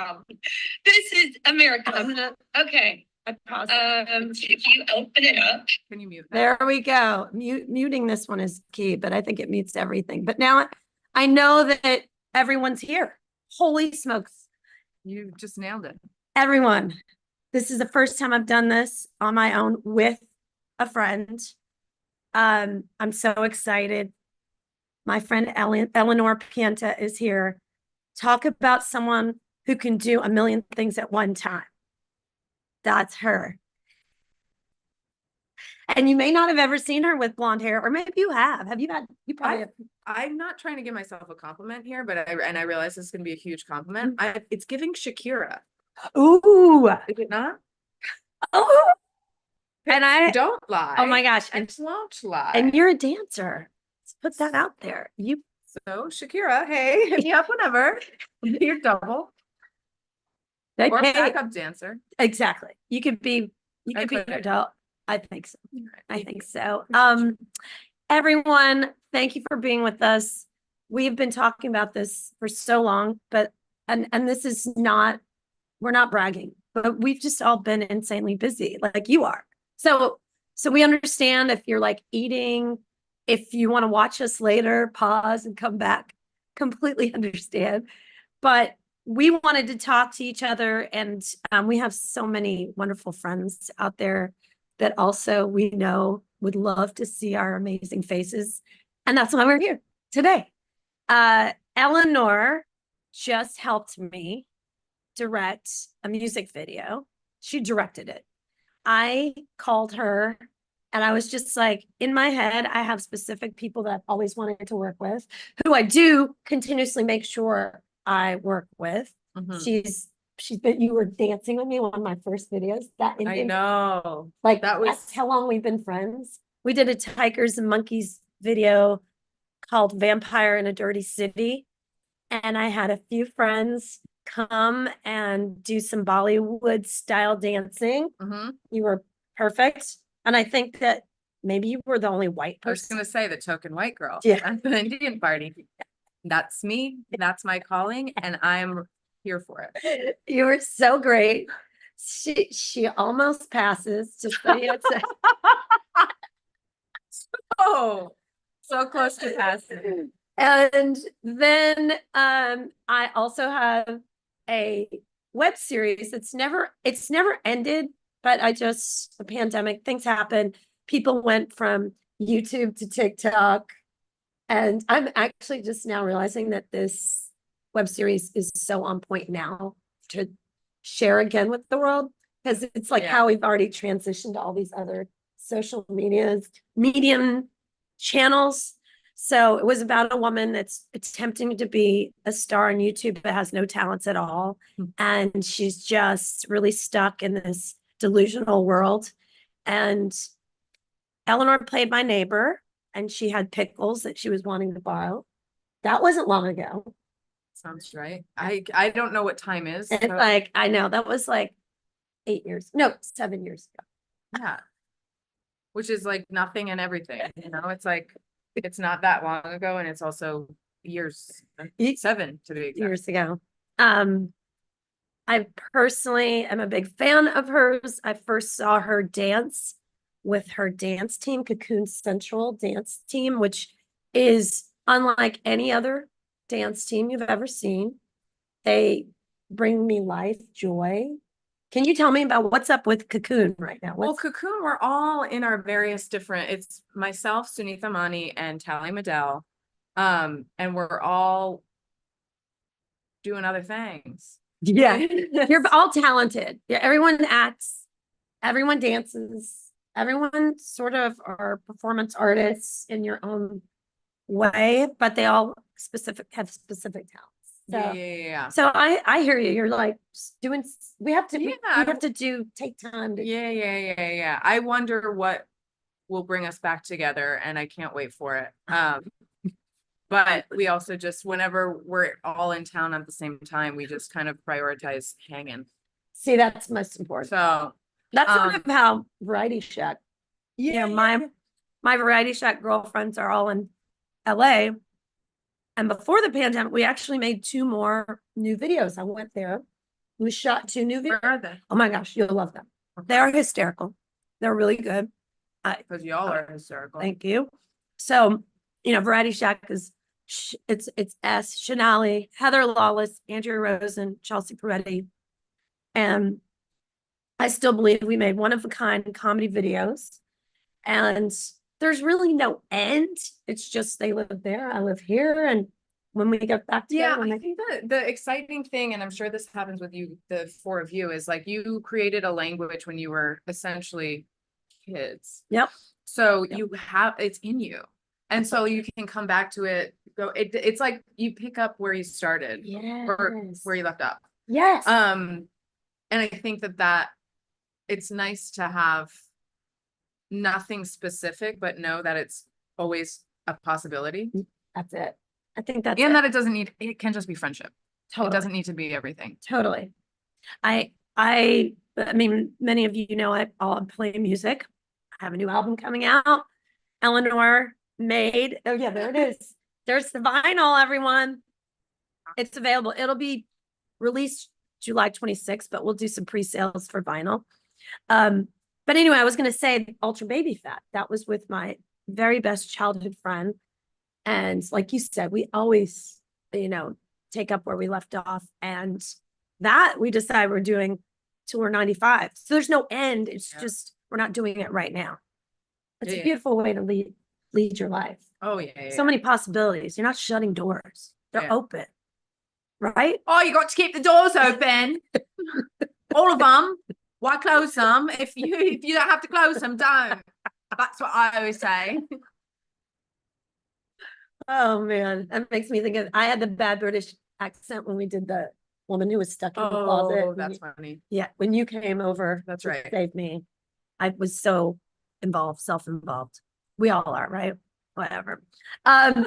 problem. This is America. Okay. I paused. If you open it up. Can you mute that? There we go. Muting this one is key, but I think it mutes everything. But now I know that everyone's here. Holy smokes. You just nailed it. Everyone. This is the first time I've done this on my own with a friend. I'm so excited. My friend Eleanore Pienta is here. Talk about someone who can do a million things at one time. That's her. And you may not have ever seen her with blonde hair, or maybe you have. Have you had? You probably have. I'm not trying to give myself a compliment here, but I realize this is going to be a huge compliment. It's giving Shakira. Ooh. Is it not? Oh. And I don't lie. Oh my gosh. And won't lie. And you're a dancer. Let's put that out there. So Shakira, hey, hit me up whenever. You're double. Okay. Or backup dancer. Exactly. You could be an adult. I think so. I think so. Everyone, thank you for being with us. We've been talking about this for so long, but and this is not, we're not bragging, but we've just all been insanely busy, like you are. So we understand if you're like eating, if you want to watch us later, pause and come back, completely understand. But we wanted to talk to each other, and we have so many wonderful friends out there that also we know would love to see our amazing faces. And that's why we're here today. Eleanore just helped me direct a music video. She directed it. I called her and I was just like, in my head, I have specific people that I've always wanted to work with, who I do continuously make sure I work with. Mm-hmm. You were dancing with me on one of my first videos. I know. Like that's how long we've been friends. We did a Tigers and Monkeys video called Vampire in a Dirty City. And I had a few friends come and do some Bollywood style dancing. Mm-hmm. You were perfect. And I think that maybe you were the only white person. I was going to say the token white girl. Yeah. At the Indian party. That's me. That's my calling. And I'm here for it. You were so great. She almost passes. Just so you say. Oh, so close to passing. And then I also have a web series. It's never ended, but the pandemic, things happen. People went from YouTube to TikTok. And I'm actually just now realizing that this web series is so on point now to share again with the world, because it's like how we've already transitioned to all these other social medium channels. So it was about a woman that's attempting to be a star on YouTube but has no talents at all. And she's just really stuck in this delusional world. And Eleanore played my neighbor, and she had pickles that she was wanting to borrow. That wasn't long ago. Sounds right. I don't know what time is. It's like, I know, that was like 7 years ago. Yeah. Which is like nothing and everything. It's like, it's not that long ago, and it's also years, 7 to be exact. Years ago. I personally am a big fan of hers. I first saw her dance with her dance team, Cocoon Central dance team, which is unlike any other dance team you've ever seen. They bring me life, joy. Can you tell me about what's up with Cocoon right now? Well, Cocoon, we're all in our various different, it's myself, Sunitha Mani, and Tally Medell. And we're all doing other things. Yeah. You're all talented. Yeah, everyone acts, everyone dances, everyone sort of are performance artists in your own way, but they all have specific talents. So, yeah. So I hear you. You're like doing. We have to take time to. Yeah. I wonder what will bring us back together, and I can't wait for it. But we also just, whenever we're all in town at the same time, we just kind of prioritize hanging. See, that's most important. So that's sort of how Variety Shack. Yeah, my Variety Shack girlfriends are all in LA. And before the pandemic, we actually made 2 more new videos. I went there We shot 2 new videos. Where are they? Oh my gosh, you'll love them. They're hysterical. They're really good. Because y'all are hysterical. Thank you. So, Variety Shack is it's S, Shonali, Heather Lawless, Andrea Rosen, Chelsea Peretti. And I still believe we made one of a kind comedy videos. And there's really no end. It's just they live there, I live here. And when we get back together, I think that the exciting thing, and I'm sure this happens with you, the 4 of you, is like you created a language when you were essentially kids. Yep. So you have, it's in you. And so you can come back to it, it's like you pick up where you started or where you left off. Yes. And I think that it's nice to have nothing specific, but know that it's always a possibility. That's it. I think that's and it. that it can just be friendship. Totally. It doesn't need to be everything. Totally. I mean, many of you know I play music. I have a new album coming out. Eleanore made, oh yeah, there it is. There's the vinyl, everyone. It's available. It'll be released July 26th, but we'll do some pre-sales for vinyl. But anyway, I was going to say Ultra Baby Fat. That was with my very best childhood friend. And like you said, we always, take up where we left off. And that we decided we're doing tour 95. So there's no end. It's just, we're not doing it right now. It's a beautiful way to lead your life. Oh yeah. So many possibilities. You're not shutting doors. They're open. Right? Oh, you got to keep the doors open. All of them. Why close them? If you don't have to close them, don't. That's what I always say. Oh man, that makes me think of, I had the bad British accent when we did the woman who was stuck in the closet. Oh, that's funny. Yeah, when you came over, That's to right. save me. I was so involved, self-involved. We all are, right? Whatever. I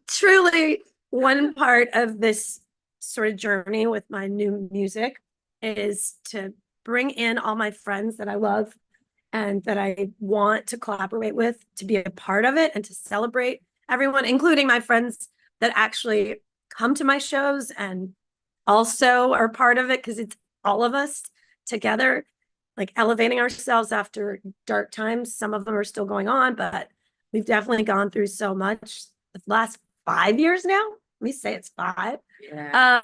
truly, one part of this sort of journey with my new music is to bring in all my friends that I love and that I want to collaborate with, to be a part of it and to celebrate everyone, including my friends that actually come to my shows and also are part of it, because it's all of us together, like elevating ourselves after dark times. Some of them are still going on, but we've definitely gone through so much the last 5 years now. Let me say it's 5. Yeah.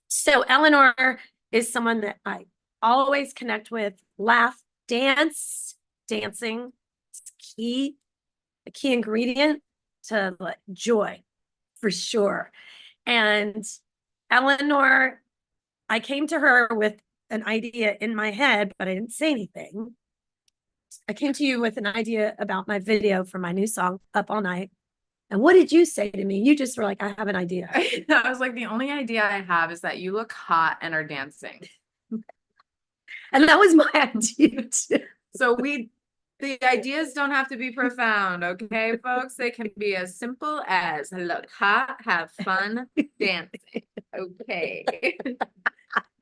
So Eleanore is someone that I always connect with, laugh, dancing. It's a key ingredient to joy, for sure. And Eleanore, I came to her with an idea in my head, but I didn't say anything. I came to you with an idea about my video for my new song, Up All Night. And what did you say to me? You just were like, I have an idea. I was like, the only idea I have is that you look hot and are dancing. And that was my idea too. So the ideas don't have to be profound, okay, folks? They can be as simple as look hot, have fun, dancing. Okay.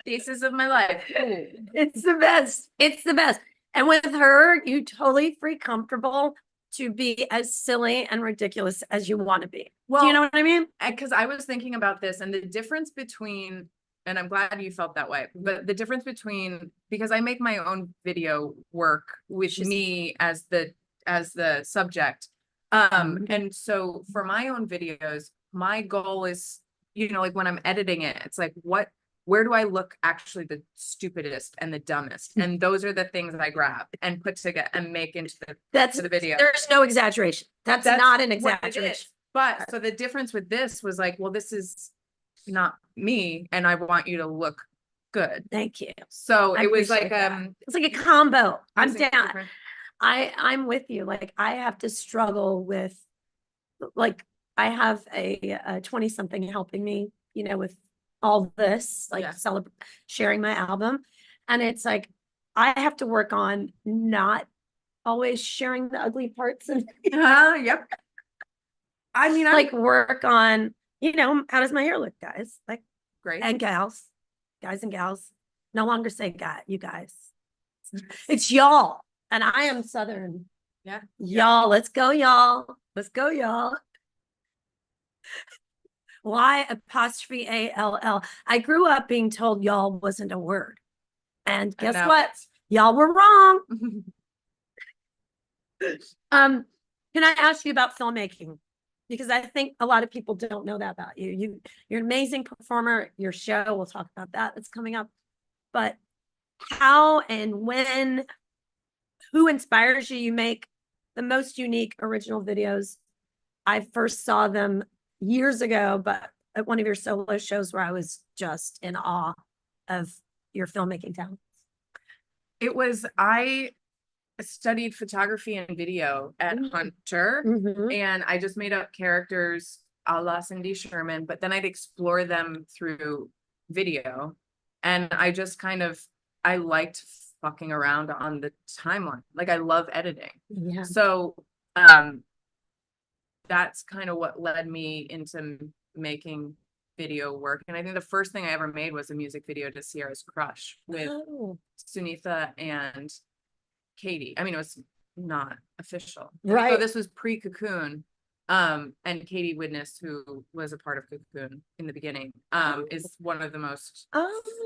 Pieces of my life. Ooh. It's the best. It's the best. And with her, you totally free comfortable to be as silly and ridiculous as you want to be. Well, do you know what I mean? Because I was thinking about this and the difference between, and I'm glad you felt that way, but the difference between, because I make my own video work with me as the subject. And so for my own videos, my goal is, like when I'm editing it, it's like, where do I look actually the stupidest and the dumbest? And those are the things that I grab and put together and make into the video. There's no exaggeration. That's not an exaggeration. But so the difference with this was like, well, this is not me and I want you to look good. Thank you. So I it was like, appreciate it's like a combo. I'm down. I'm with you. Like I have to struggle with, like I have a 20 something helping me, with all this, like sharing my album. And it's like, I have to work on not always sharing the ugly parts. And yep. I mean, like work on, how does my hair look, guys? Like great. And gals, guys and gals, no longer say God, you guys. It's y'all. And I am Southern. Yeah. Y'all, let's go, y'all. Let's go, y'all. Y''ALL. I grew up being told y'all wasn't a word. And guess now what? Y'all were wrong. Can I ask you about filmmaking? Because I think a lot of people don't know that about you. You're an amazing performer. Your show, we'll talk about that. It's coming up. But how and when, who inspires you? You make the most unique original videos. I first saw them years ago, but at one of your solo shows where I was just in awe of your filmmaking talent. I studied photography and video at Hunter, and I just made up characters a la Cindy Sherman, but then I'd explore them through video. And I just I liked fucking around on the timeline. Like, I love editing. Yeah. So that's kind of what led me into making video work. And I think the first thing I ever made was a music video to Sierra's Crush with Sunitha and Katie. I mean, it was not official. Right. So this was pre-Cocoon. And Katie Widness, who was a part of Cocoon in the beginning, is one of the most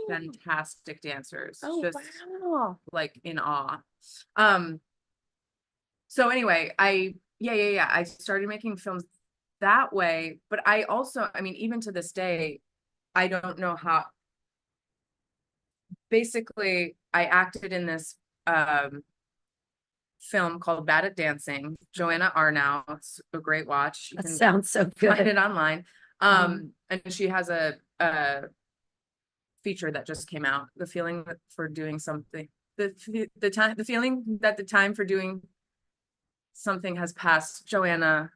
fantastic dancers. Just like in awe. So anyway, I started making films that way, but I also, I mean, even to this day, I don't know how. Basically, I acted in this film called Bad at Dancing. Joanna Arnow. It's a great watch. You That can sounds so find good. it online. And she has a feature that just came out. The feeling for doing something. The feeling that the time for doing something has passed. Joanna.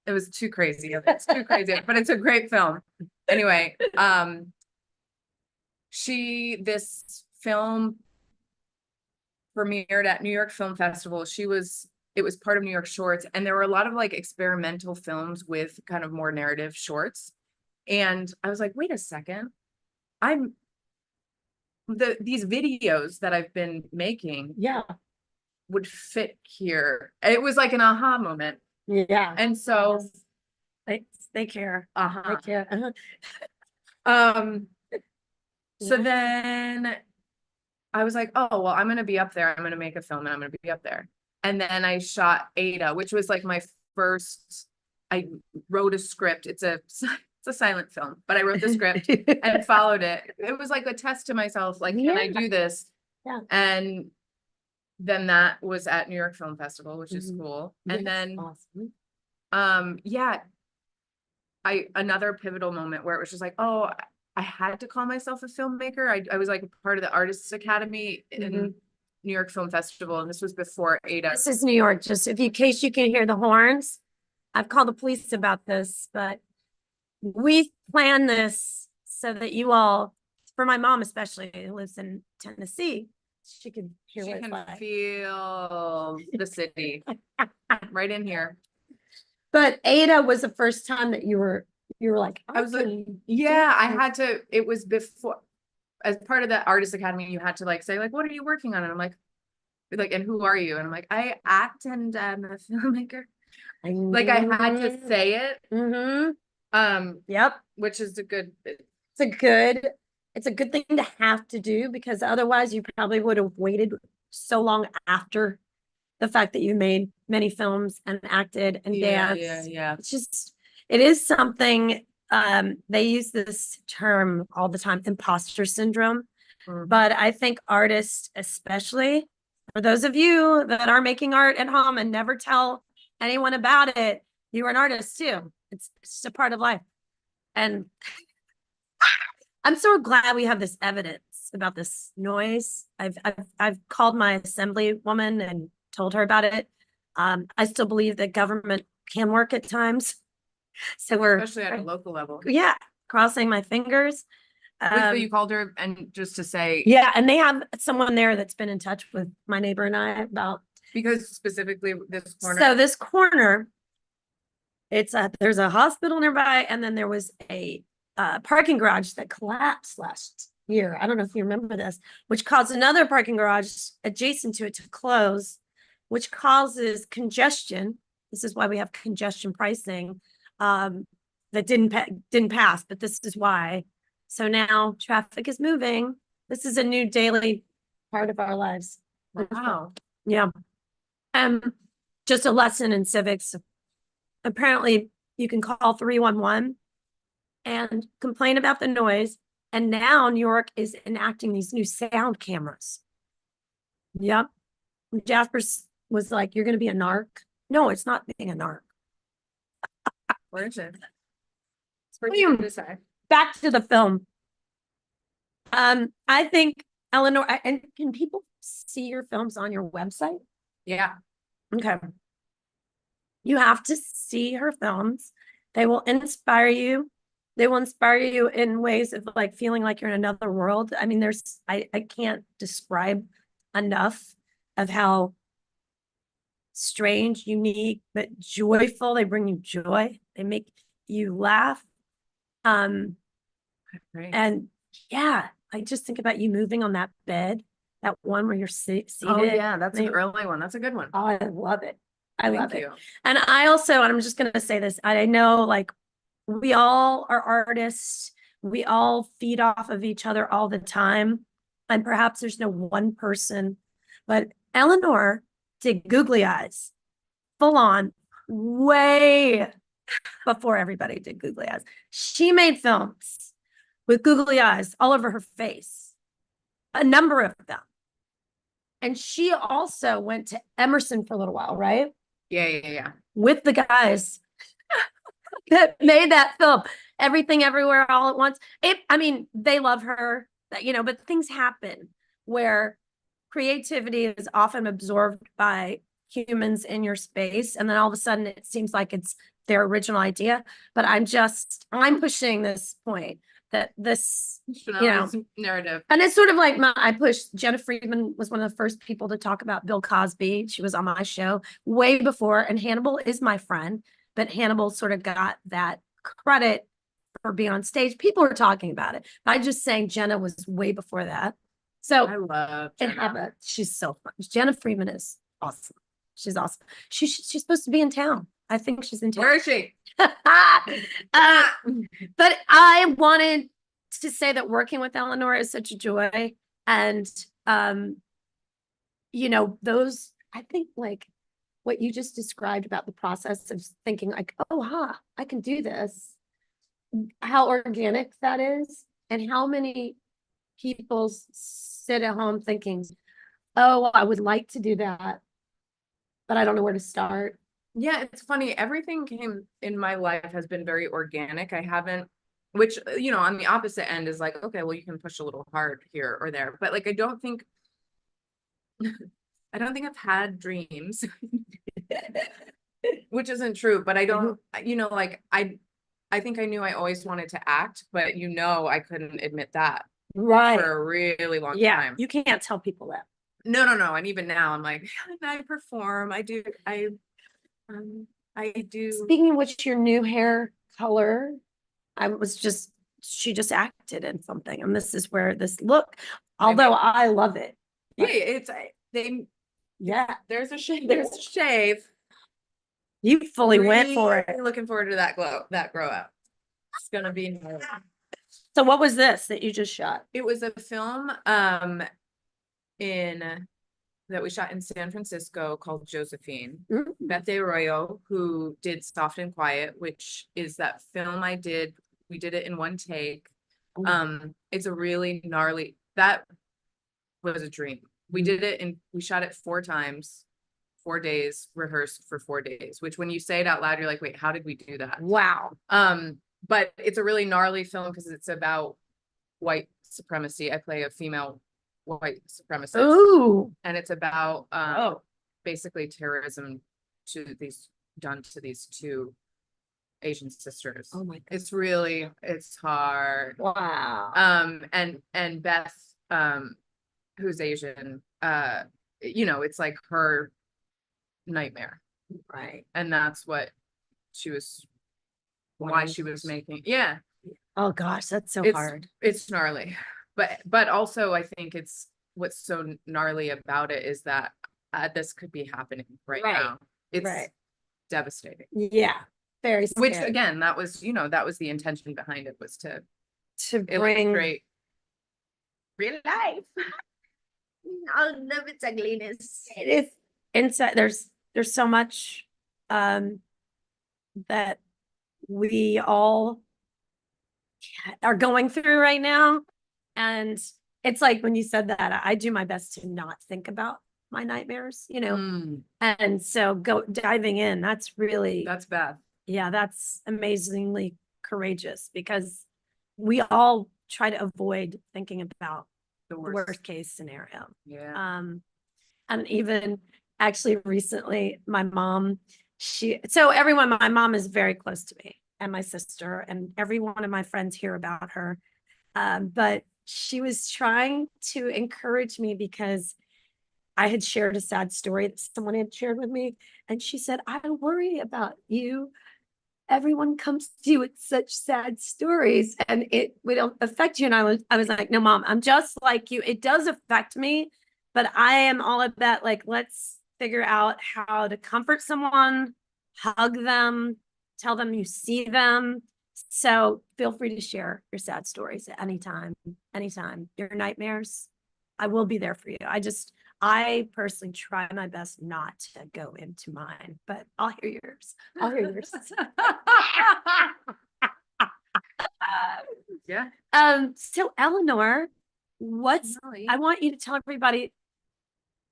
It was too crazy. It's too crazy, but it's a great film. Anyway, this film premiered at New York Film Festival. It was part of New York Shorts, and there were a lot of like experimental films with kind of more narrative shorts. And I was like, wait a second, these videos that I've been making would fit here. It was like an aha moment. Yeah. And so they care. They care. So then I was like, oh, well, I'm going to be up there. I'm going to make a film and I'm going to be up there. And then I shot Ada, which was like my first, I wrote a script. It's a silent film, but I wrote the script and followed it. It was like a test to myself. Like, can I do this? Yeah. And then that was at New York Film Festival, which is cool. And then, another pivotal moment where it was just like, oh, I had to call myself a filmmaker. I was like a part of the Artists Academy in New York Film Festival, and this was before Ada. This is New York, just in case you can hear the horns. I've called the police about this, but we planned this so that you all, for my mom especially, who lives in Tennessee, she can hear She what it's can like. feel the city right in here. But Ada was the first time that you were like, I was like, yeah, I had to, it was before, as part of the Artist Academy, you had to like say like, what are you working on? And I'm like, and who are you? And I'm like, I act and I'm a filmmaker. Like I had to say it. Yep. Which is It's a good thing to have to do, because otherwise you probably would have waited so long after the fact that you made many films and acted and danced. Yeah. It's just, it is something, they use this term all the time, imposter syndrome. But I think artists, especially for those of you that are making art at home and never tell anyone about it, you're an artist too. It's just a part of life. And I'm so glad we have this evidence about this noise. I've called my assemblywoman and told her about it. I still believe that government can work at times. So especially at a local level. Yeah, crossing my fingers. So you called her and just to say, yeah, and they have someone there that's been in touch with my neighbor and I about, because specifically this corner. so this corner, there's a hospital nearby, and then there was a parking garage that collapsed last year. I don't know if you remember this, which caused another parking garage adjacent to it to close, which causes congestion. This is why we have congestion pricing. that didn't pass, but this is why. So now traffic is moving. This is a new daily part of our lives. Wow. Yeah. Just a lesson in civics. Apparently you can call 311 and complain about the noise. And now New York is enacting these new sound cameras. Yep. Jasper was like, "You're going to be a narc." No, it's not being a narc. Where is it? It's for William. you to say. Back to the film. I think Eleanor, and can people see your films on your website? Yeah. Okay. You have to see her films. They will inspire you. They will inspire you in ways of like feeling like you're in another world. I mean, I can't describe enough of how strange, unique, but joyful. They bring you joy. They make you laugh. Great. And yeah, I just think about you moving on that bed, that one where you're seated. Oh yeah, that's an Maybe- early one. That's a good one. Oh, I love it. I love Thank it. you. And I also, and I'm just going to say this, I know like we all are artists. We all feed off of each other all the time. And perhaps there's no one person, but Eleanor did googly eyes full on way before everybody did googly eyes. She made films with googly eyes all over her face, a number of them. And she also went to Emerson for a little while, right? Yeah. With the guys that made that film, Everything Everywhere All at Once. I mean, they love her, but things happen where creativity is often absorbed by humans in your space. And then all of a sudden it seems like it's their original idea. But I'm pushing this point that this, Shonali's narrative. and it's sort of like I pushed, Jenna Friedman was one of the first people to talk about Bill Cosby. She was on my show way before, and Hannibal is my friend, but Hannibal sort of got that credit for being on stage. People were talking about it. I'm just saying Jenna was way before that. So I love and Jenna. she's so fun. Jenna Friedman is awesome. She's awesome. She's supposed to be in town. I think she's in town. Where is she? But I wanted to say that working with Eleanor is such a joy. And, those, I think like what you just described about the process of thinking like, oh, I can do this. How organic that is. And how many people sit at home thinking, oh, I would like to do that, but I don't know where to start. Yeah, it's funny. Everything in my life has been very organic. I haven't, which, on the opposite end is like, okay, well, you can push a little hard here or there. But like, I don't think I've had dreams, which isn't true, but I don't, like, I think I knew I always wanted to act, but I couldn't admit that Right. for a really long Yeah. time. You can't tell people that. No. And even now I'm like, I perform. I do. Speaking of which, your new hair color, she just acted in something. And this is where this look, although I love it. Yeah, Yeah. there's a shave. You fully went for it. Looking forward to that grow out. It's gonna be. So what was this that you just shot? It was a film that we shot in San Francisco called Josephine. Mm-hmm. Beth Arroyo, who did Soft and Quiet, which is that film I did. We did it in one take. It's a really gnarly, that was a dream. We did it we shot it 4 times, 4 days, rehearsed for 4 days, which when you say it out loud, you're like, wait, how did we do that? Wow. But it's a really gnarly film because it's about white supremacy. I play a female white supremacist. Ooh. And it's about basically terrorism done to these 2 Asian sisters. Oh my God. It's hard. Wow. And Beth, who's Asian, it's like her nightmare. Right. And that's what why she was making. Yeah. Oh gosh, that's so hard. It's gnarly. But also I think what's so gnarly about it is that this could be happening right now. It's devastating. Yeah. very Which scary again, that was, that was the intention behind it, was to to bring. illustrate real life. All of its ugliness. It is inside. There's so much that we all are going through right now. And it's like when you said that, I do my best to not think about my nightmares, and so diving in, that's bad. yeah, that's amazingly courageous, because we all try to avoid thinking about The the worst. worst case scenario. Yeah. And even actually recently, my mom, my mom is very close to me and my sister, and every one of my friends hear about her. But she was trying to encourage me because I had shared a sad story that someone had shared with me. And she said, I worry about you. Everyone comes to you with such sad stories and it would affect you. And I was like, no, Mom, I'm just like you. It does affect me, but I am all about like, let's figure out how to comfort someone, hug them, tell them you see them. So feel free to share your sad stories at anytime, your nightmares. I will be there for you. I personally try my best not to go into mine, but I'll hear yours. Yeah. So Eleanor, I want you to tell everybody,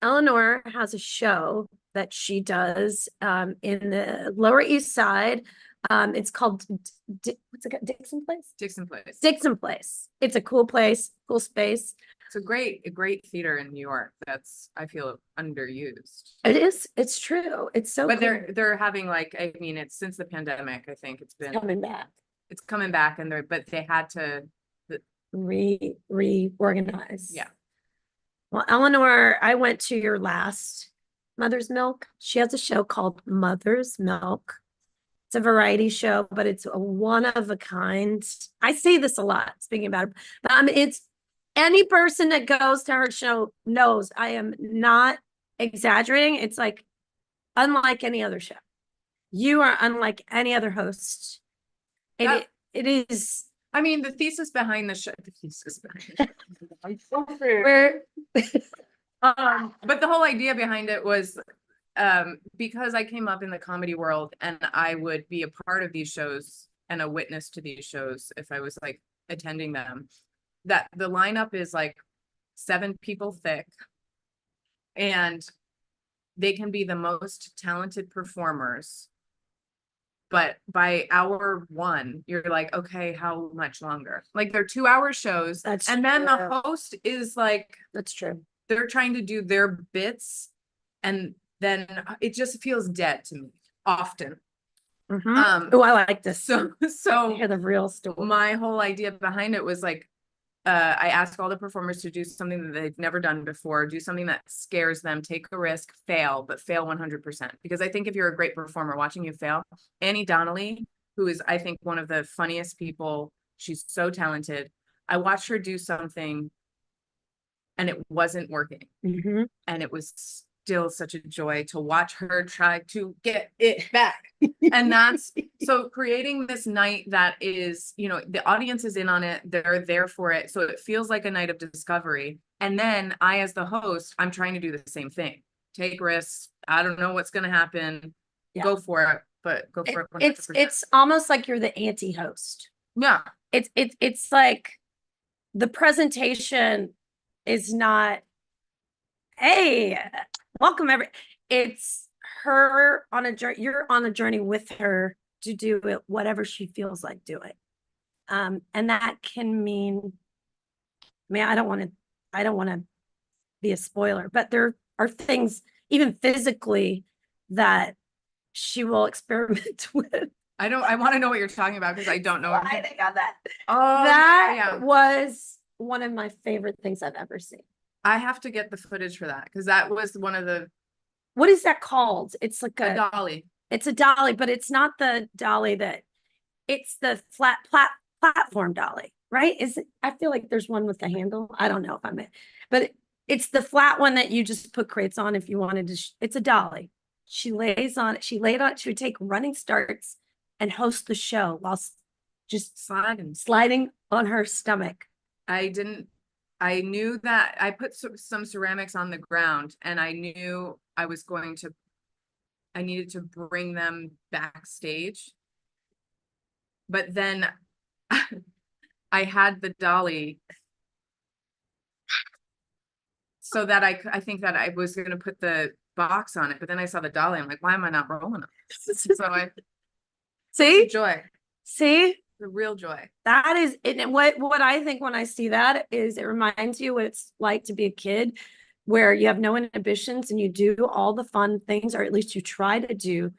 Eleanor has a show that she does in the Lower East Side. It's called what's it called? Dixon Place? Dixon Place. Dixon Place. It's a cool place, cool space. It's a great theater in New York that's, I feel, underused. It is. It's true. It's so But cool. they're having it's since the pandemic, I think it's been coming back. It's coming back, and but they had to reorganize. Yeah. Well, Eleanor, I went to your last Mother's Milk. She has a show called Mother's Milk. It's a variety show, but it's a one of a kind. I say this a lot, speaking about it, but it's any person that goes to her show knows I am not exaggerating. It's like unlike any other show. You are unlike any other host. It is. I mean, the thesis behind the show. Where, but the whole idea behind it was because I came up in the comedy world and I would be a part of these shows and a witness to these shows if I was like attending them, that the lineup is like 7 people thick and they can be the most talented performers. But by hour 1, you're like, okay, how much longer? Like they're 2-hour shows. That's and then true. the host is like, That's true. they're trying to do their bits. And then it just feels dead to me often. Oh, I like this. So I hear the real story. my whole idea behind it was like, I ask all the performers to do something that they've never done before, do something that scares them, take a risk, fail, but fail 100%. Because I think if you're a great performer, watching you fail, Annie Donnelly, who is, I think, one of the funniest people, she's so talented. I watched her do something and it wasn't working. And it was still such a joy to watch her try to get it back. And that's so creating this night that is, the audience is in on it. They're there for it. So it feels like a night of discovery. And then I, as the host, I'm trying to do the same thing. Take risks. I don't know what's going to happen. Yeah. Go for it, but go for it. 100%. It's almost like you're the anti-host. Yeah. It's like the presentation is not, hey, welcome it's her on a journey. You're on a journey with her to do it, whatever she feels like doing. And that can mean, I don't want to be a spoiler, but there are things even physically that she will experiment with. I want to know what you're talking about because I don't know. I think on that. Oh, that was one of my favorite things I've ever seen. I have to get the footage for that because that was one of the. What is that called? It's like a dolly. It's a dolly, but it's not the dolly it's the flat platform dolly, right? I feel like there's one with the handle. I don't know if I'm it, but it's the flat one that you just put crates on if you wanted to. It's a dolly. She laid on it. She would take running starts and host the show while just Sliding. sliding on her stomach. I knew that I put some ceramics on the ground, and I knew I needed to bring them backstage. But then I had the dolly so that I think that I was going to put the box on it, but then I saw the dolly. I'm like, why am I not rolling it? So See, joy, see, the real joy. that is it. And what I think when I see that is it reminds you what it's like to be a kid, where you have no inhibitions and you do all the fun things, or at least you try to do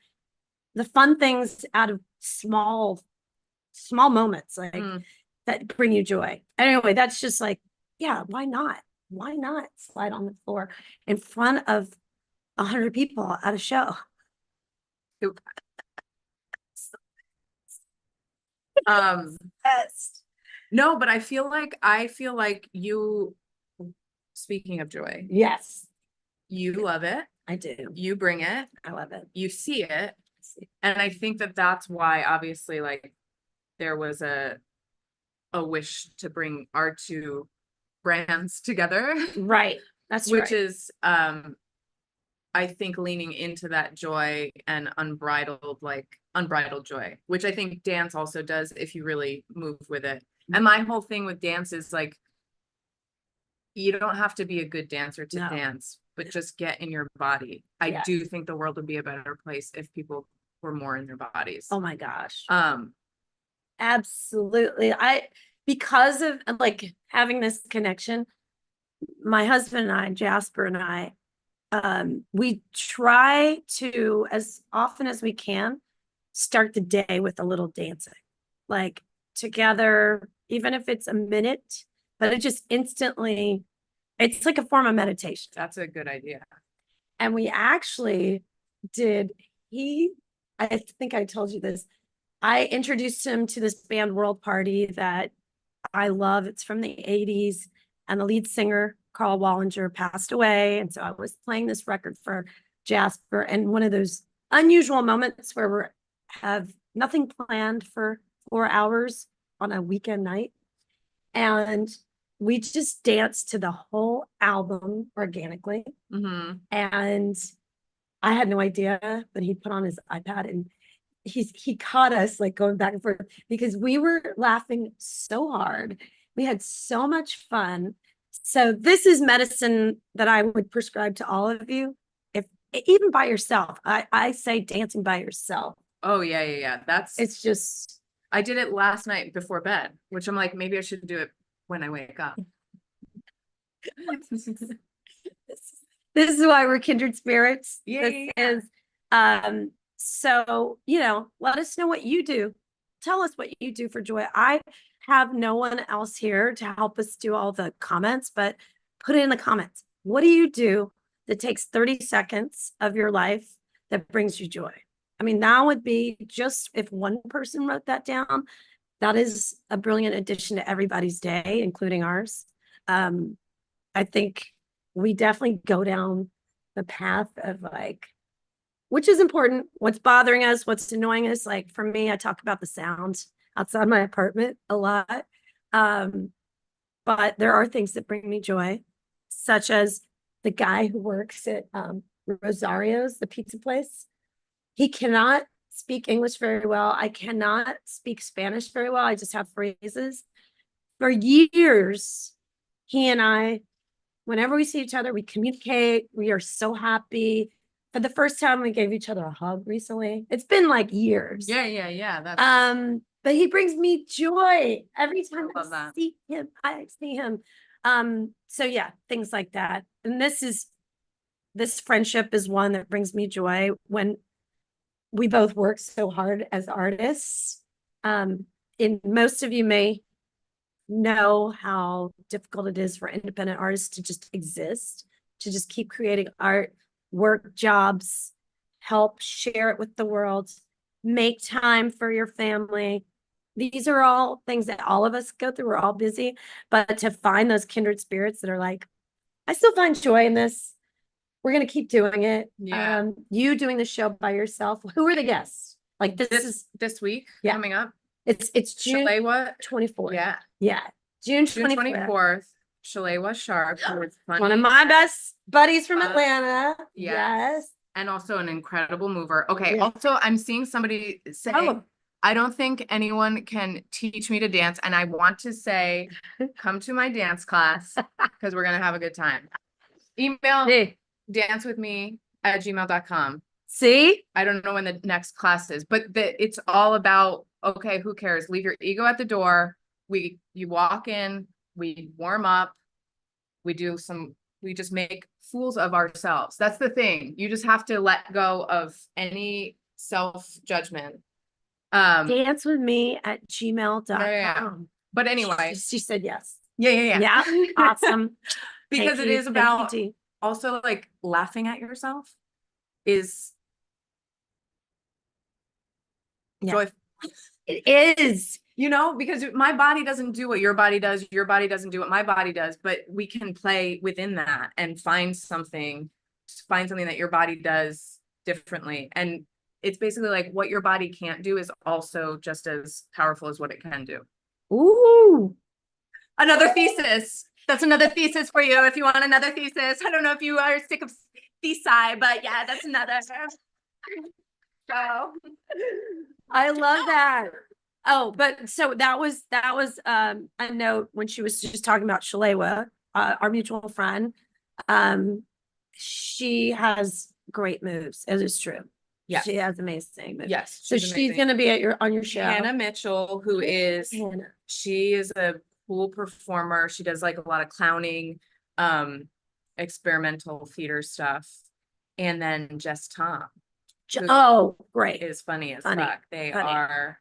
the fun things out of small moments like that bring you joy. Anyway, that's just like, yeah, why not? Why not slide on the floor in front of 100 people at a show? Best. No, but I feel like you, speaking of joy, Yes, you love it. I do. You bring it. I love it. You see it. And I think that that's why, obviously, like, there was a wish to bring our two brands together. Right. That's which right. is, I think, leaning into that joy and unbridled joy, which I think dance also does if you really move with it. And my whole thing with dance is like, you don't have to be a good dancer to dance, but just get in your body. I do think the world would be a better place if people were more in their bodies. Oh my gosh. Absolutely. Because of like having this connection, my husband and I, Jasper and I, we try to, as often as we can, start the day with a little dancing, like together, even if it's a minute, but it just instantly, it's like a form of meditation. That's a good idea. And we actually did, I think I told you this, I introduced him to this band World Party that I love. It's from the 80s, and the lead singer, Carl Wallinger, passed away. And so I was playing this record for Jasper, and one of those unusual moments where we have nothing planned for 4 hours on a weekend night. And we just danced to the whole album organically. And I had no idea, but he put on his iPad and he caught us like going back and forth because we were laughing so hard. We had so much fun. So this is medicine that I would prescribe to all of you. If even by yourself, I say dancing by yourself. Oh yeah. It's just, I did it last night before bed, which I'm like, maybe I should do it when I wake up. This is why we're kindred spirits. Yeah. So, let us know what you do. Tell us what you do for joy. I have no one else here to help us do all the comments, but put it in the comments. What do you do that takes 30 seconds of your life that brings you joy? I mean, that would be just if one person wrote that down, that is a brilliant addition to everybody's day, including ours. I think we definitely go down the path of like, which is important, what's bothering us, what's annoying us. Like for me, I talk about the sound outside my apartment a lot. But there are things that bring me joy, such as the guy who works at Rosario's, the pizza place. He cannot speak English very well. I cannot speak Spanish very well. I just have phrases. For years, he and I, whenever we see each other, we communicate. We are so happy. For the first time, we gave each other a hug recently. It's been like years. Yeah. That's but he brings me joy every time I see him. I see him. So yeah, things like that. And this friendship is one that brings me joy when we both work so hard as artists. And most of you may know how difficult it is for independent artists to just exist, to just keep creating art, work jobs, help share it with the world, make time for your family. These are all things that all of us go through. We're all busy, but to find those kindred spirits that are like, I still find joy in this. We're going to keep doing it. Yeah. You doing the show by yourself. Who are the guests? Like this is, This week Yeah. coming up. it's June Shalewa, 24th. yeah, Yeah. June June 24th. 24th. Shalewa Sharp, who is One funny of my best buddies from Fun. Atlanta. Yes. and also an incredible mover. Okay, Yeah. also I'm seeing somebody say, Oh. I don't think anyone can teach me to dance, and I want to say, come to my dance class because we're gonna have a good time. Email Hey, dancewithme@gmail.com. see? I don't know when the next class is, but it's all about, okay, who cares? Leave your ego at the door. You walk in, we warm up, we just make fools of ourselves. That's the thing. You just have to let go of any self-judgment. Dance with me at gmail.com. Yeah. But anyway, She said yes. yeah. Yeah. Awesome. Because Thank it you. is Thank you, about Dee. also like laughing at yourself is Yeah. joy. It is. You know, because my body doesn't do what your body does, your body doesn't do what my body does, but we can play within that and find something that your body does differently. And it's basically like what your body can't do is also just as powerful as what it can do. Ooh. Another thesis. That's another thesis for you if you want another thesis. I don't know if you are sick of thesi, but yeah, that's another. So I love that. Oh, but so that was a note when she was just talking about Shalewa, our mutual friend. She has great moves. It is true. Yeah. She has amazing moves. Yes. So she's gonna be at on your show. Hannah Mitchell, who is Hannah. she is a cool performer. She does like a lot of clowning, experimental theater stuff. And then Jess Tom Oh, great. is funny as Funny. fuck. They Funny. are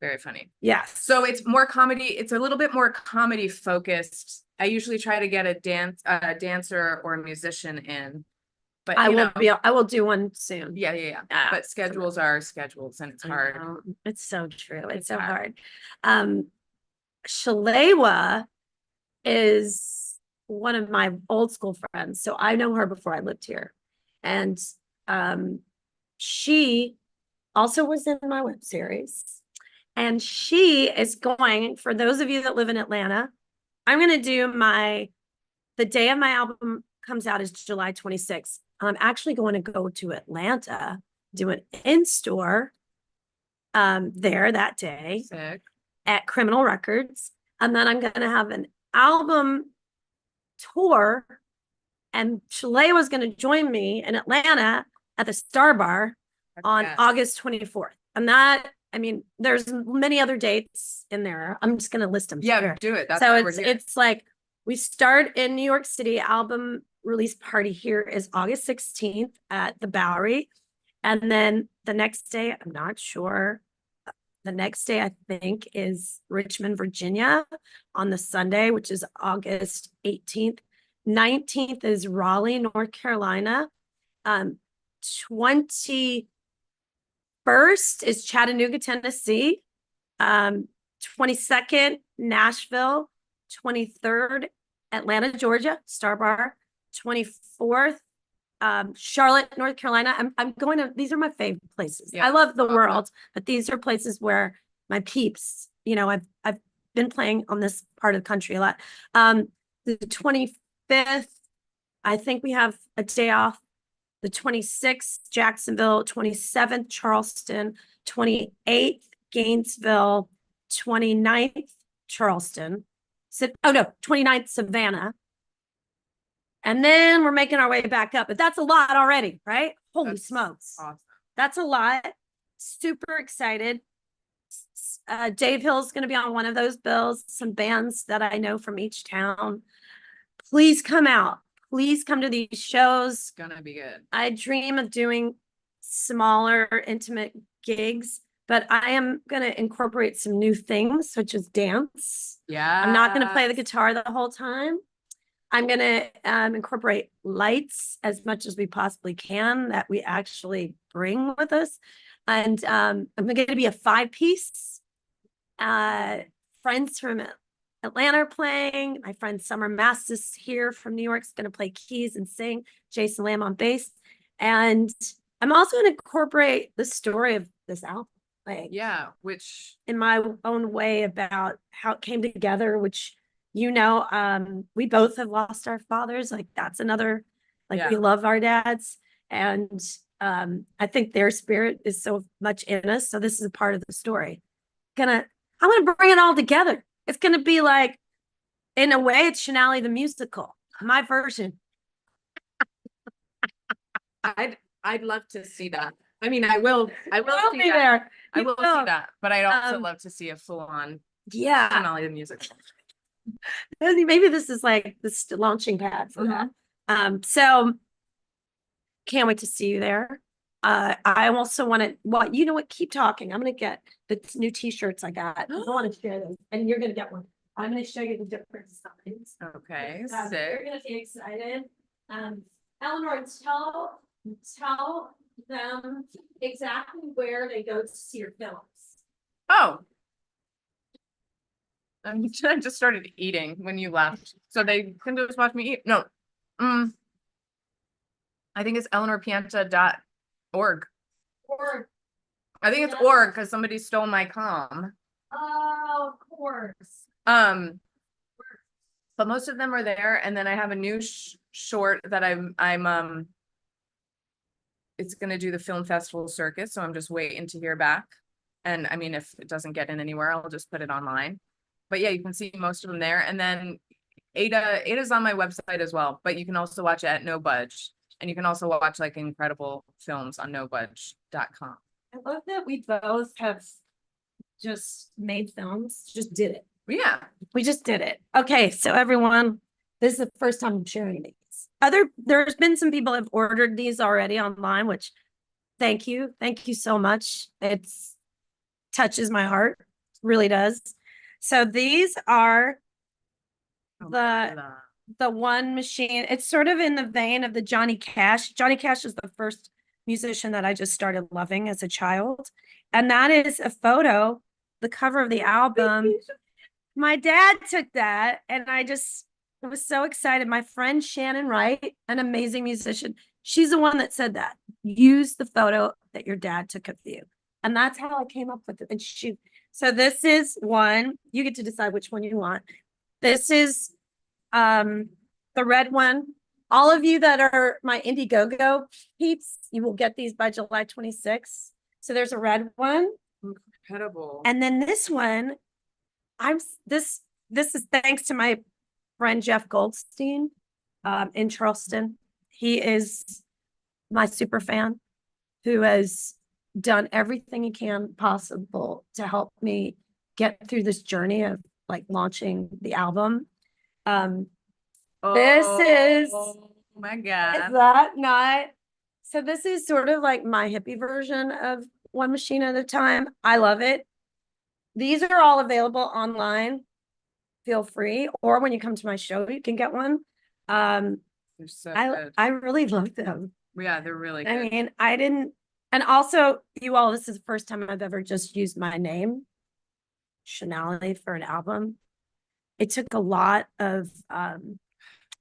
very funny. Yes. So it's more comedy. It's a little bit more comedy focused. I usually try to get a dancer or a musician in, but I you will do one soon. yeah. Yeah. But schedules are schedules, and it's I hard. know. It's so true. It's so hard. hard. Shalewa is one of my old school friends. So I know her before I lived here. And she also was in my web series. And she is going, for those of you that live in Atlanta, I'm going to do the day of my album comes out is July 26th. I'm actually going to go to Atlanta, do an in-store there that day. Sick. At Criminal Records. And then I'm going to have an album tour. And Shalewa was going to join me in Atlanta at the Star Bar on August 24th. And that, I mean, there's many other dates in there. I'm just going to list them. Yeah, here. do it. That's so why we're here. it's like we start in New York City. Album release party here is August 16th at the Bowery. And then the next day, I'm not sure. The next day, I think, is Richmond, Virginia on the Sunday, which is August 18th. 19th is Raleigh, North Carolina. 21st is Chattanooga, Tennessee. 22nd, Nashville. 23rd, Atlanta, Georgia, Star Bar. 24th, Charlotte, North Carolina. I'm going to, these are my favorite places. Yeah. I love the world, but these are places where my peeps, you know, I've been playing on this part of the country a lot. The 25th, I think we have a day off. The 26th, Jacksonville. 27th, Charleston. 28th, Gainesville. 29th, Charleston. 29th, Savannah. And then we're making our way back up, but that's a lot already, right? Holy smokes. Awesome. That's a lot. Super excited. Dave Hill's going to be on one of those bills, some bands that I know from each town. Please come out. Please come to these shows. It's gonna be good. I dream of doing smaller, intimate gigs, but I am going to incorporate some new things, such as dance. Yeah. I'm not going to play the guitar the whole time. I'm going to incorporate lights as much as we possibly can that we actually bring with us. And I'm going to be a 5-piece. Friends from Atlanta are playing. My friend Summer Mastis here from New York is going to play keys and sing. Jason Lamb on bass. And I'm also going to incorporate the story of this album. Like, Yeah, which, in my own way about how it came together, which, we both have lost our fathers. Like that's another, like we Yeah. love our dads. And I think their spirit is so much in us. So this is a part of the story. I'm gonna bring it all together. It's gonna be like, in a way, it's Shonali the musical, my version. I'd love to see that. I mean, I will I'll see be that. there. I You will see will. that, but I'd also Um, love to see a full-on Yeah. Shonali the music. Maybe this is like this launching pad for that. So can't wait to see you there. I also want to, well, you know what? Keep talking. I'm going to get the new t-shirts I got. I want to share them and you're going to get one. I'm going to show you the different designs. Okay, You're sick. going to be excited. Eleanor, tell them exactly where they go to see your films. Oh. I just started eating when you left, so they can just watch me eat. No, I think it's EleanorPienta.org. Or, I think it's org because somebody stole my com. oh, of course. But most of them are there, and then I have a new short that I'm it's gonna do the film festival circuit, so I'm just waiting to hear back. And I mean, if it doesn't get in anywhere, I'll just put it online. But yeah, you can see most of them there. And then Ada's on my website as well, but you can also watch it at No Budge. And you can also watch like incredible films on nobudge.com. I love that we both have just made films, just did it. Yeah. We just did it. Okay, so everyone, this is the first time I'm sharing these. There's been some people have ordered these already online, which thank you. Thank you so much. It's touches my heart, really does. So these are the one machine. It's sort of in the vein of the Johnny Cash. Johnny Cash is the first musician that I just started loving as a child. And that is a photo, the cover of the album. My dad took that and I was so excited. My friend Shannon Wright, an amazing musician, she's the one that said that. Use the photo that your dad took of you. And that's how I came up with it. And so this is one. You get to decide which one you want. This is the red one. All of you that are my Indiegogo peeps, you will get these by July 26th. So there's a red one. Incredible. And then this one, this is thanks to my friend Jeff Goldstein in Charleston. He is my super fan who has done everything he can possible to help me get through this journey of like launching the album. This is, oh my is God. that not? So this is sort of like my hippie version of One Machine at a Time. I love it. These are all available online. Feel free, or when you come to my show, you can get one. They're so good. I really love them. Yeah, they're really good. I mean, I didn't, and also you all, this is the first time I've ever just used my name, Shonali, for an album. It took a lot of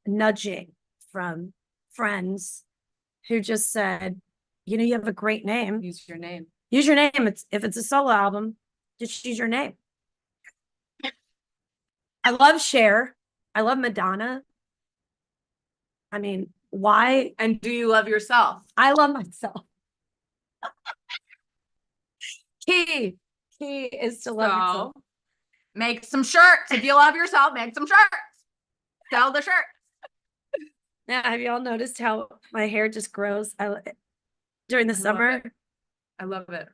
nudging from friends who just said, you have a great name. Use your name. Use your name. If it's a solo album, just use your name. I love Cher. I love Madonna. I mean, why? And do you love yourself? I love myself. Key is to love yourself. Make some shirts. If you love yourself, make some shirts. Sell the shirts. Now, have you all noticed how my hair just grows during the summer? I love it.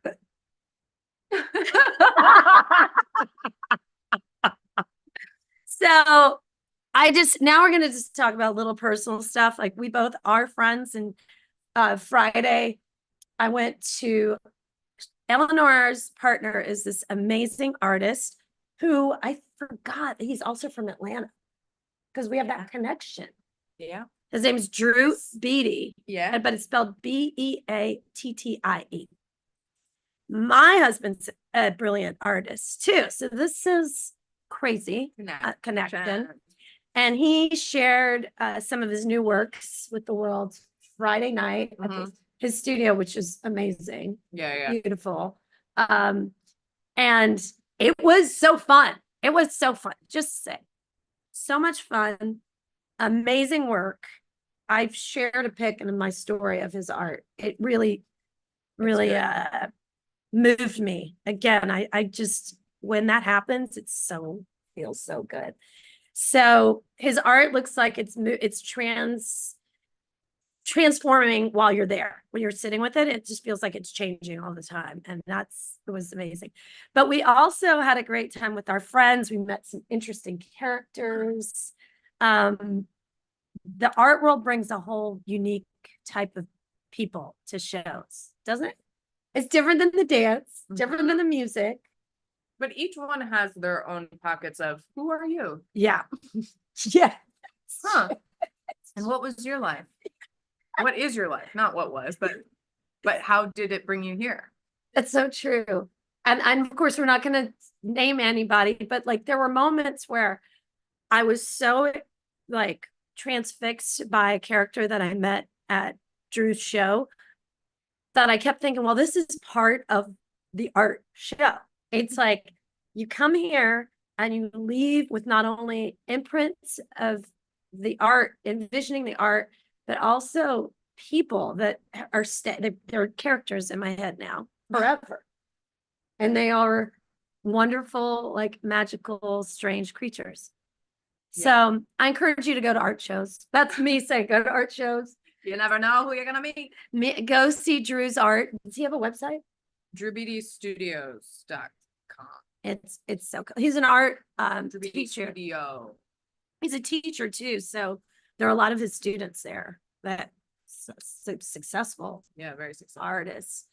So now we're going to just talk about little personal stuff. Like we both are friends. And Friday, I went to Eleanor's partner is this amazing artist who I forgot he's also from Atlanta because we have that connection. Yeah. His name is Drew Beatty. Yeah. But it's spelled Beattie. My husband's a brilliant artist too. So this is crazy connection. And he shared some of his new works with the world Friday night at his studio, which is amazing. Yeah. Beautiful. And it was so fun. It was so fun. Just say, so much fun, amazing work. I've shared a pic in my story of his art. It really, really moved me. Again, I just, when that happens, feels so good. So his art looks like it's transforming while you're there. When you're sitting with it, it just feels like it's changing all the time. And it was amazing. But we also had a great time with our friends. We met some interesting characters. The art world brings a whole unique type of people to shows, doesn't it? It's different than the dance, different than the music. But each one has their own pockets of who are you? Yeah. Yeah. Huh. And what was your life? What is your life? Not what was, but how did it bring you here? That's so true. And of course, we're not going to name anybody, but like there were moments where I was so like transfixed by a character that I met at Drew's show that I kept thinking, well, this is part of the art show. It's like you come here and you leave with not only imprints of the art, envisioning the art, but also people that are they're characters in my head now forever. And they are wonderful, like magical, strange creatures. Yeah. So I encourage you to go to art shows. That's me saying go to art shows. You never know who you're gonna meet. Go see Drew's art. Does he have a website? DrewBeattyStudios.com. It's so cool. He's an art teacher. Studio. He's a teacher too. So there are a lot of his students there that successful. Yeah, very successful artists.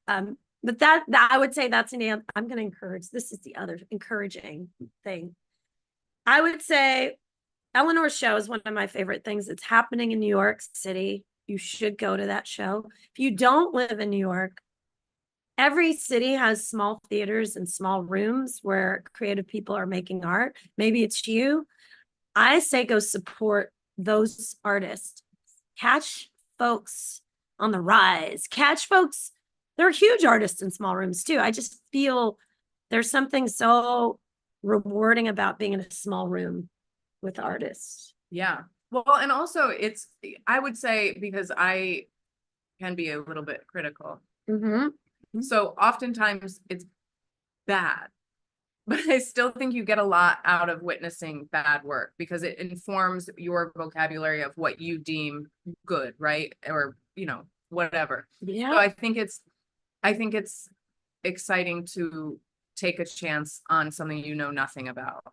But that I would say that's I'm going to encourage. This is the other encouraging thing. I would say Eleanor's show is one of my favorite things. It's happening in New York City. You should go to that show. If you don't live in New York, every city has small theaters and small rooms where creative people are making art. Maybe it's you. I say go support those artists. Catch folks on the rise. Catch folks. They're huge artists in small rooms too. I just feel there's something so rewarding about being in a small room with artists. Yeah. Well, and also I would say, because I can be a little bit critical. Mm-hmm. So oftentimes it's bad, but I still think you get a lot out of witnessing bad work because it informs your vocabulary of what you deem good, right? Or, whatever. Yeah. So I think it's exciting to take a chance on something you know nothing about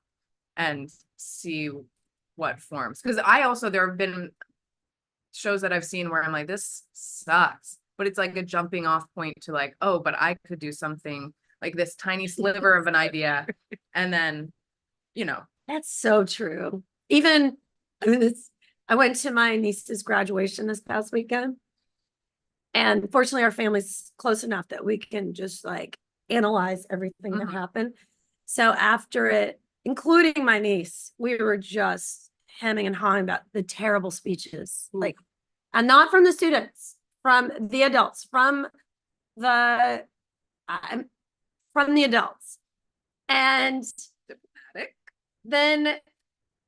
and see what forms. Because there have been shows that I've seen where I'm like, this sucks, but it's like a jumping off point to like, oh, but I could do something like this tiny sliver of an idea. And then, That's so true. Even I went to my niece's graduation this past weekend. And fortunately, our family's close enough that we can just like analyze everything that happened. So after it, including my niece, we were just hemming and hawing about the terrible speeches, and not from the students, from the adults, from the adults. And then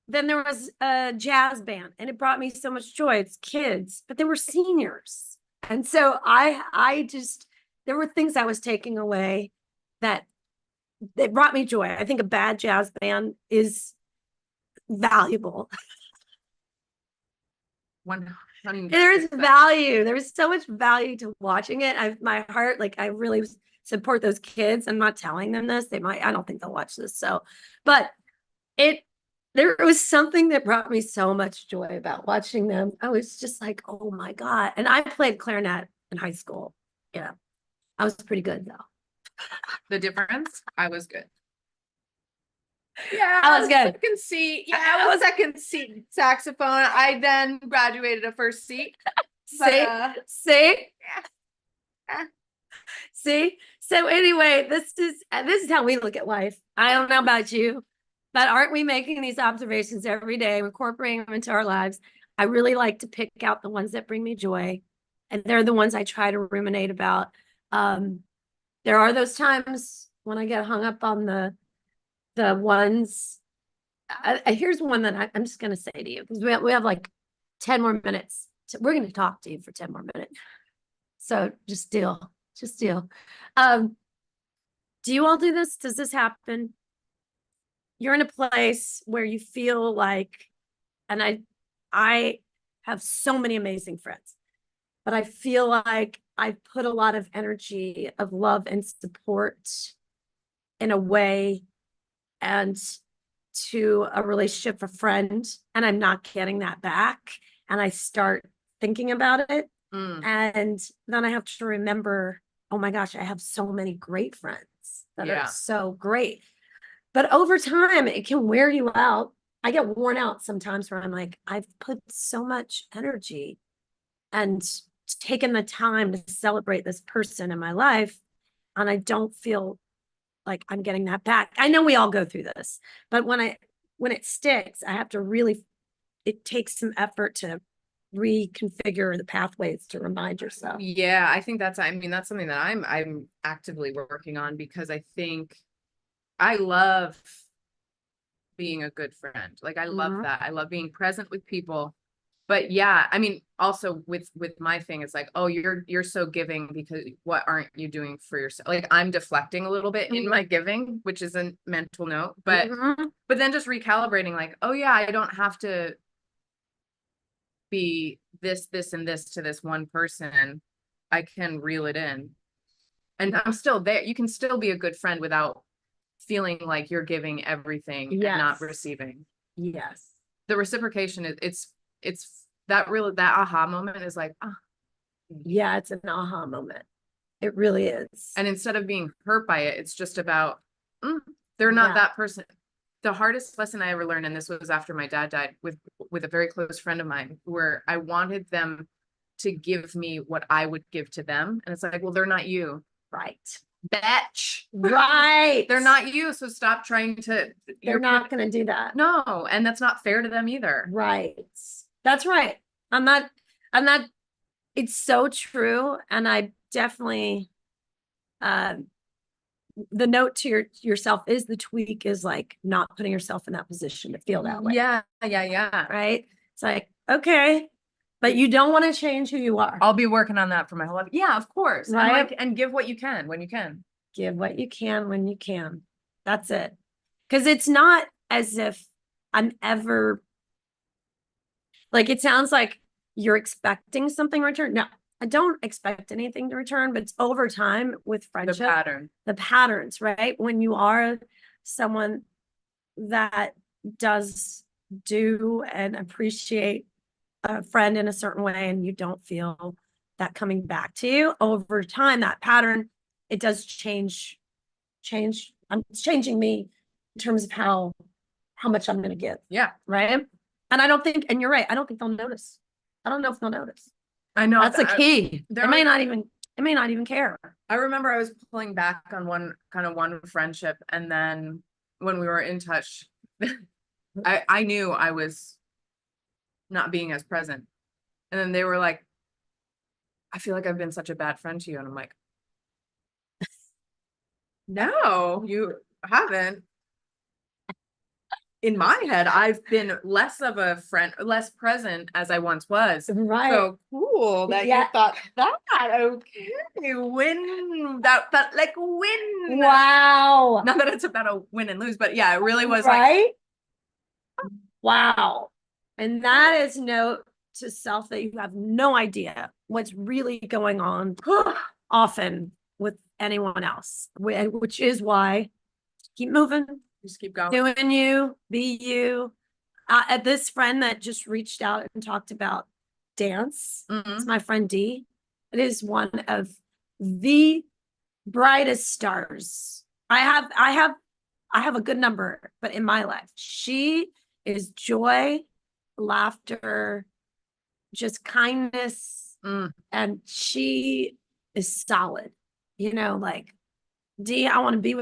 there was a jazz band, and it brought me so much joy. It's kids, but they were seniors. And so there were things I was taking away that brought me joy. I think a bad jazz band is valuable. 100%. There is value. There is so much value to watching it. My heart, I really support those kids. I'm not telling them this. I don't think they'll watch this. But there was something that brought me so much joy about watching them. I was just like, oh my God. And I played clarinet in high school. Yeah. I was pretty good though. The difference? I was good. Yeah, I was good. Second seat. Yeah, I was second seat saxophone. I then graduated a first seat. See? See? So anyway, this is how we look at life. I don't know about you, but aren't we making these observations every day, incorporating them into our lives? I really like to pick out the ones that bring me joy, and they're the ones I try to ruminate about. there are those times when I get hung up on the ones. Here's one that I'm just gonna say to you, because we have like 10 more minutes. We're gonna talk to you for 10 more minutes. So just deal. Do you all do this? Does this happen? You're in a place where you feel like, and I have so many amazing friends, but I feel like I put a lot of energy of love and support in a way and to a relationship, a friend, and I'm not getting that back. And I start thinking about it. And then I have to remember, oh my gosh, I have so many great friends that are so great. But over time, it can wear you out. I get worn out sometimes where I'm like, I've put so much energy and taken the time to celebrate this person in my life, and I don't feel like I'm getting that back. I know we all go through this, but when it sticks, I have to really, it takes some effort to reconfigure the pathways to remind yourself. Yeah, I think that's something that I'm actively working on, because I think I love being a good friend. Like, I love that. I love being present with people. But yeah, I mean, also with my thing, it's like, oh, you're so giving, because what aren't you doing for yourself? Like, I'm deflecting a little bit in my giving, which is a mental note, but then just recalibrating, like, oh yeah, I don't have to be this, and this to this one person. I can reel it in, and I'm still there. You can still be a good friend without feeling like you're giving everything and not receiving. Yes. The reciprocation is, it's that aha moment is like, yeah, it's an aha moment. It really is. And instead of being hurt by it, it's just about, they're not that person. The hardest lesson I ever learned, and this was after my dad died, with a very close friend of mine, where I wanted them to give me what I would give to them. And it's like, well, they're not you. Right. Bitch. Right. They're not you. So stop trying to. They're not going to do that. No. And that's not fair to them either. Right. That's right. I'm not, it's so true. And I definitely, the note to yourself is, the tweak is like not putting yourself in that position to feel that way. Yeah. Right. It's like, okay, but you don't want to change who you are. I'll be working on that for my whole life. Yeah, of course. Right. And give what you can when you can. Give what you can when you can. That's it. Because it's not as if I'm ever, like, it sounds like you're expecting something in return. No, I don't expect anything to return, but it's over time with friendship. The patterns, right? When you are someone that does do and appreciate a friend in a certain way, and you don't feel that coming back to you over time, that pattern, it does change. It's changing me in terms of how much I'm going to give. Yeah. Right. And I don't think, and you're right, I don't think they'll notice. I don't know if they'll notice. I know that's the key. It may not even care. I remember I was pulling back on one friendship, and then when we were in touch, I knew I was not being as present. And then they were like, I feel like I've been such a bad friend to you. And I'm like, no, you haven't. In my head, I've been less of a friend, less present as I once was. Right. So cool that you thought that. Okay. Win. That like win. Wow. Not that it's about a win and lose, but yeah, it really was right. Like, wow. And that is note to self that you have no idea what's really going on often with anyone else, which is why keep moving. Just keep going. Doing you, be you. This friend that just reached out and talked about dance. It's my friend D. It is one of the brightest stars. I have a good number, but in my life, she is joy, laughter, just kindness, and she is solid. You know, like, D, I want to be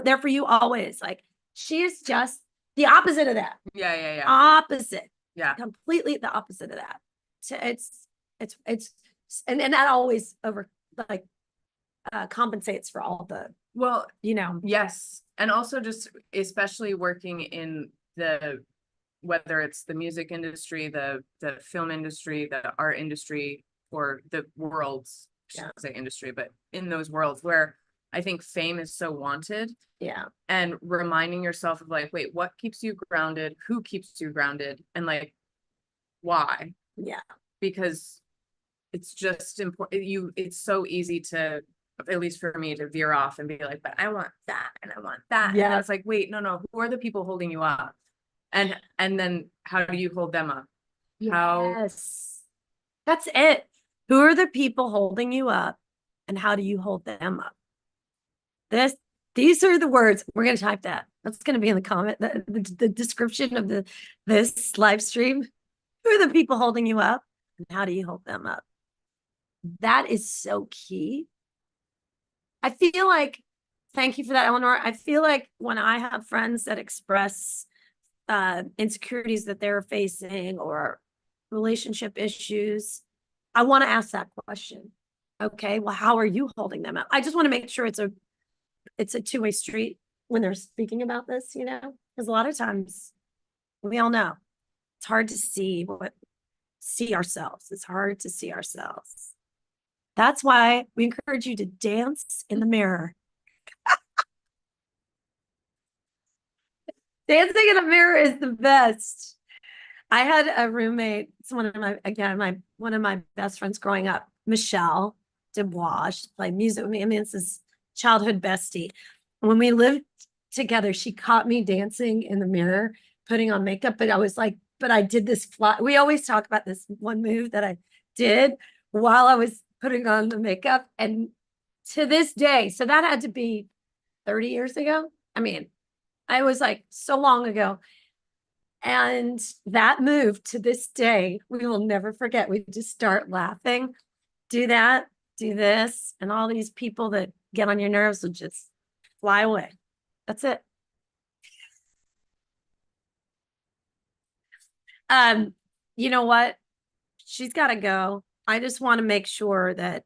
there for you always. Like, she is just the opposite of that. Yeah. Opposite. Yeah. Completely the opposite of that. So it's and that always compensates for all the, Well, you know. yes, and also just especially working in whether it's the music industry, the film industry, the art industry, or the worlds, I shouldn't say industry, but in those worlds where I think fame is so wanted. Yeah. And reminding yourself of like, wait, what keeps you grounded? Who keeps you grounded? And like, why? Yeah. Because it's just important. It's so easy to, at least for me, to veer off and be like, but I want that and I want that. Yeah. And I was like, wait, no, who are the people holding you up? And then how do you hold them up? Yes. That's it. Who are the people holding you up and how do you hold them up? These are the words. We're going to type that. That's going to be in the comment, the description of this live stream. Who are the people holding you up and how do you hold them up? That is so key. I feel like, thank you for that, Eleanor. I feel like when I have friends that express insecurities that they're facing or relationship issues, I want to ask that question. Okay, well, how are you holding them up? I just want to make sure it's a two-way street when they're speaking about this, you know, because a lot of times we all know it's hard to see ourselves. It's hard to see ourselves. That's why we encourage you to dance in the mirror. Dancing in a mirror is the best. I had a roommate. It's one of my best friends growing up, Michelle Dubois. She played music with me. I mean, it's this childhood bestie. When we lived together, she caught me dancing in the mirror, putting on makeup. But I was like, but I did this fly. We always talk about this one move that I did while I was putting on the makeup. And to this day, so that had to be 30 years ago. I mean, I was like so long ago. And that move to this day, we will never forget. We just start laughing, do that, do this, and all these people that get on your nerves will just fly away. That's it. You know what? She's got to go. I just want to make sure that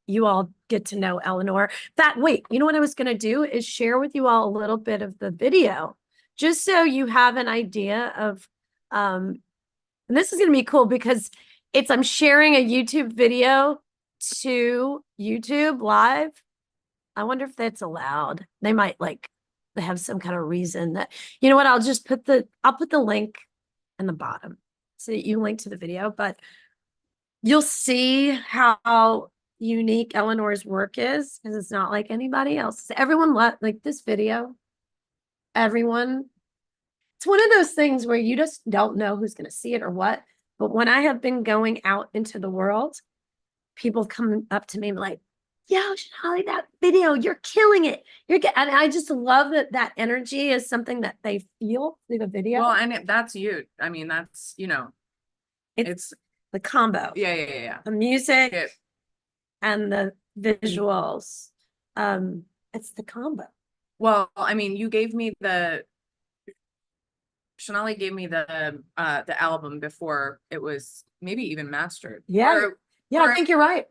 you all get to know Eleanor. Wait, you know what I was going to do is share with you all a little bit of the video, just so you have an idea of, and this is going to be cool because I'm sharing a YouTube video to YouTube live. I wonder if that's allowed. They might they have some kind of reason that, you know what, I'll put the link in the bottom so that you link to the video, but you'll see how unique Eleanor's work is because it's not like anybody else. Everyone like this video. Everyone. It's one of those things where you just don't know who's going to see it or what. But when I have been going out into the world, people come up to me and like, yo, Shonali, that video, you're killing it. And I just love that energy is something that they feel through the video. Well, and that's you. I mean, that's, it's the combo. Yeah. The music and the visuals. It's the combo. Well, I mean, Shonali gave me the album before it was maybe even mastered. Yeah. I think you're right.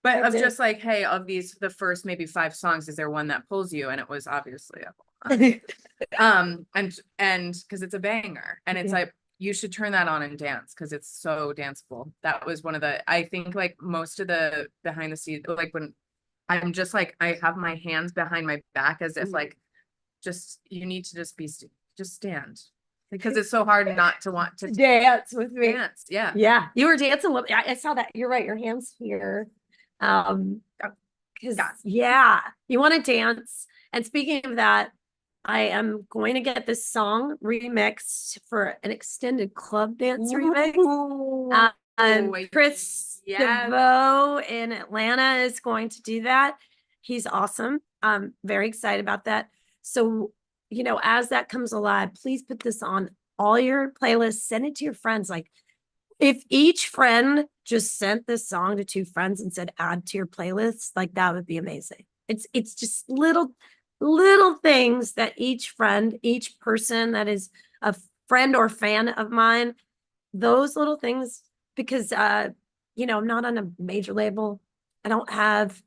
But just like, hey, of these, the first maybe 5 songs, is there one that pulls you? And it was obviously and because it's a banger, and it's like, you should turn that on and dance because it's so danceable. That was one of the, I think like most of the behind the scenes, like when I'm just like, I have my hands behind my back as if like, you need to just stand. Because it's so hard not to want to dance with me. Dance, yeah. Yeah, you were dancing. I saw that. You're right. Your hands here. Because you want to dance. And speaking of that, I am going to get this song remixed for an extended club dance remix. Chris DeVoe in Atlanta is going to do that. He's awesome. I'm very excited about that. So, as that comes alive, please put this on all your playlists, send it to your friends. Like, if each friend just sent this song to 2 friends and said, add to your playlist, like that would be amazing. It's just little things that each person that is a friend or fan of mine, those little things, because, I'm not on a major label. I don't have,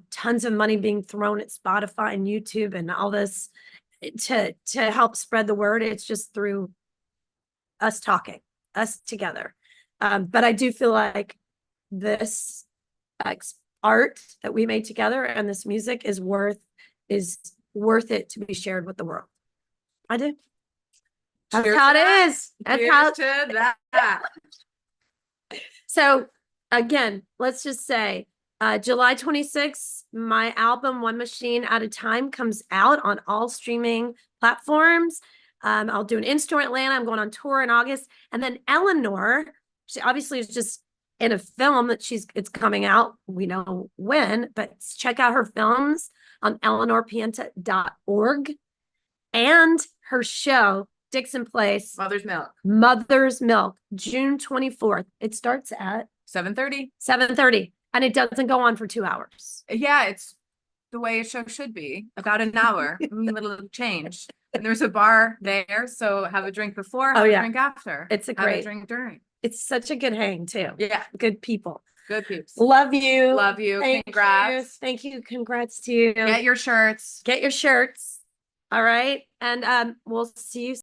tons of money being thrown at Spotify and YouTube and all this to help spread the word. It's just through us talking, us together. But I do feel like this art that we made together and this music is worth it to be shared with the world. I do. That's Cheers how to it that. is. That's Cheers how. to that. So again, let's just say July 26th, my album One Machine at a Time comes out on all streaming platforms. I'll do an in-store in Atlanta. I'm going on tour in August. And then Eleanore, she obviously is just in a film that it's coming out. We know when, but check out her films on eleanorpienta.org and her show, Dixon Place. Mother's Milk, June 24th. It starts at 7:30. 7:30, and it doesn't go on for 2 hours. Yeah, it's the way a show should be. About an hour, a little change. And there's a bar there, so have a drink before, have a drink after. It's have a drink during. It's such a good hang too. Yeah, good people. Good peeps. Love you. Love you. Congrats. Thank you. Congrats to you. Get your shirts. Get your shirts. All right, and we'll see you